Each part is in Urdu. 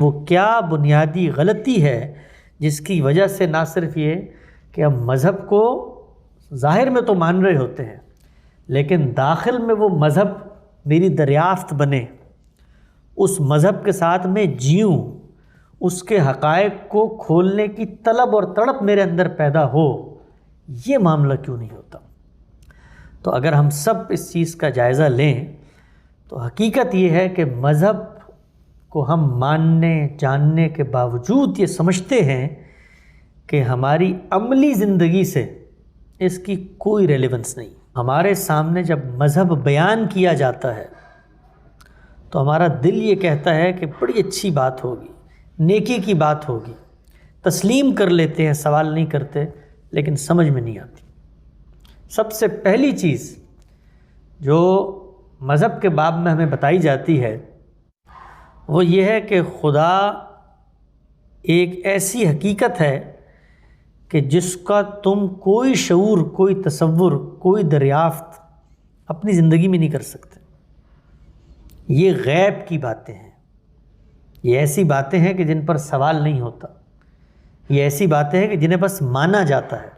وہ کیا بنیادی غلطی ہے جس کی وجہ سے نہ صرف یہ کہ ہم مذہب کو ظاہر میں تو مان رہے ہوتے ہیں، لیکن داخل میں وہ مذہب میری دریافت بنے، اس مذہب کے ساتھ میں جیوں، اس کے حقائق کو کھولنے کی طلب اور تڑپ میرے اندر پیدا ہو، یہ معاملہ کیوں نہیں ہوتا؟ تو اگر ہم سب اس چیز کا جائزہ لیں تو حقیقت یہ ہے کہ مذہب کو ہم ماننے جاننے کے باوجود یہ سمجھتے ہیں کہ ہماری عملی زندگی سے اس کی کوئی ریلیونس نہیں۔ ہمارے سامنے جب مذہب بیان کیا جاتا ہے تو ہمارا دل یہ کہتا ہے کہ بڑی اچھی بات ہوگی، نیکی کی بات ہوگی، تسلیم کر لیتے ہیں، سوال نہیں کرتے، لیکن سمجھ میں نہیں آتی۔ سب سے پہلی چیز جو مذہب کے باب میں ہمیں بتائی جاتی ہے وہ یہ ہے کہ خدا ایک ایسی حقیقت ہے کہ جس کا تم کوئی شعور، کوئی تصور، کوئی دریافت اپنی زندگی میں نہیں کر سکتے۔ یہ غیب کی باتیں ہیں، یہ ایسی باتیں ہیں کہ جن پر سوال نہیں ہوتا، یہ ایسی باتیں ہیں کہ جنہیں بس مانا جاتا ہے۔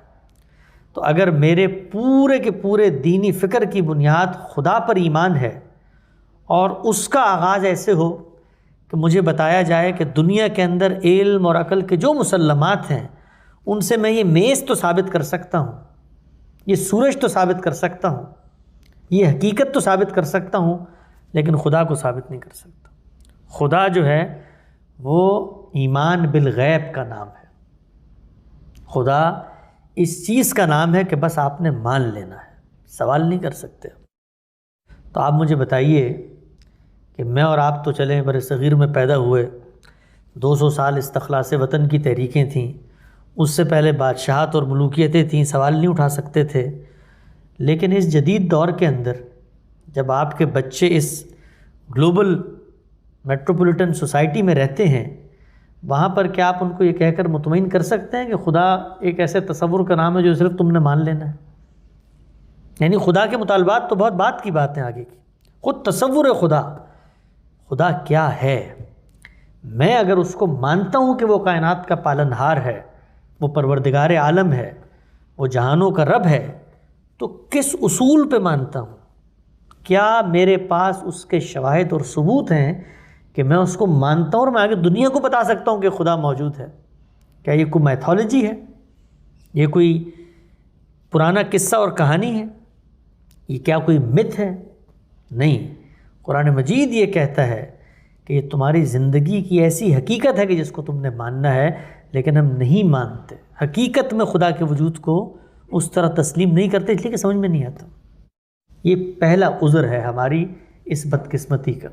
تو اگر میرے پورے کے پورے دینی فکر کی بنیاد خدا پر ایمان ہے اور اس کا آغاز ایسے ہو کہ مجھے بتایا جائے کہ دنیا کے اندر علم اور عقل کے جو مسلمات ہیں ان سے میں یہ میز تو ثابت کر سکتا ہوں، یہ سورج تو ثابت کر سکتا ہوں، یہ حقیقت تو ثابت کر سکتا ہوں، لیکن خدا کو ثابت نہیں کر سکتا۔ خدا جو ہے وہ ایمان بالغیب کا نام ہے، خدا اس چیز کا نام ہے کہ بس آپ نے مان لینا ہے، سوال نہیں کر سکتے۔ تو آپ مجھے بتائیے کہ میں اور آپ تو چلیں بر صغیر میں پیدا ہوئے، 200 سال استخلاص وطن کی تحریکیں تھیں، اس سے پہلے بادشاہت اور ملوکیتیں تھیں، سوال نہیں اٹھا سکتے تھے، لیکن اس جدید دور کے اندر جب آپ کے بچے اس گلوبل میٹروپولیٹن سوسائٹی میں رہتے ہیں، وہاں پر کیا آپ ان کو یہ کہہ کر مطمئن کر سکتے ہیں کہ خدا ایک ایسے تصور کا نام ہے جو صرف تم نے مان لینا ہے؟ یعنی خدا کے مطالبات تو بہت بات کی بات ہیں آگے کی، خود تصور خدا کیا ہے؟ میں اگر اس کو مانتا ہوں کہ وہ کائنات کا پالنہار ہے، وہ پروردگار عالم ہے، وہ جہانوں کا رب ہے، تو کس اصول پہ مانتا ہوں؟ کیا میرے پاس اس کے شواہد اور ثبوت ہیں کہ میں اس کو مانتا ہوں اور میں آگے دنیا کو بتا سکتا ہوں کہ خدا موجود ہے؟ کیا یہ کوئی میتھالوجی ہے؟ یہ کوئی پرانا قصہ اور کہانی ہے؟ یہ کیا کوئی متھ ہے؟ نہیں، قرآن مجید یہ کہتا ہے کہ یہ تمہاری زندگی کی ایسی حقیقت ہے کہ جس کو تم نے ماننا ہے، لیکن ہم نہیں مانتے، حقیقت میں خدا کے وجود کو اس طرح تسلیم نہیں کرتے، اس لیے کہ سمجھ میں نہیں آتا۔ یہ پہلا عذر ہے ہماری اس بدقسمتی کا۔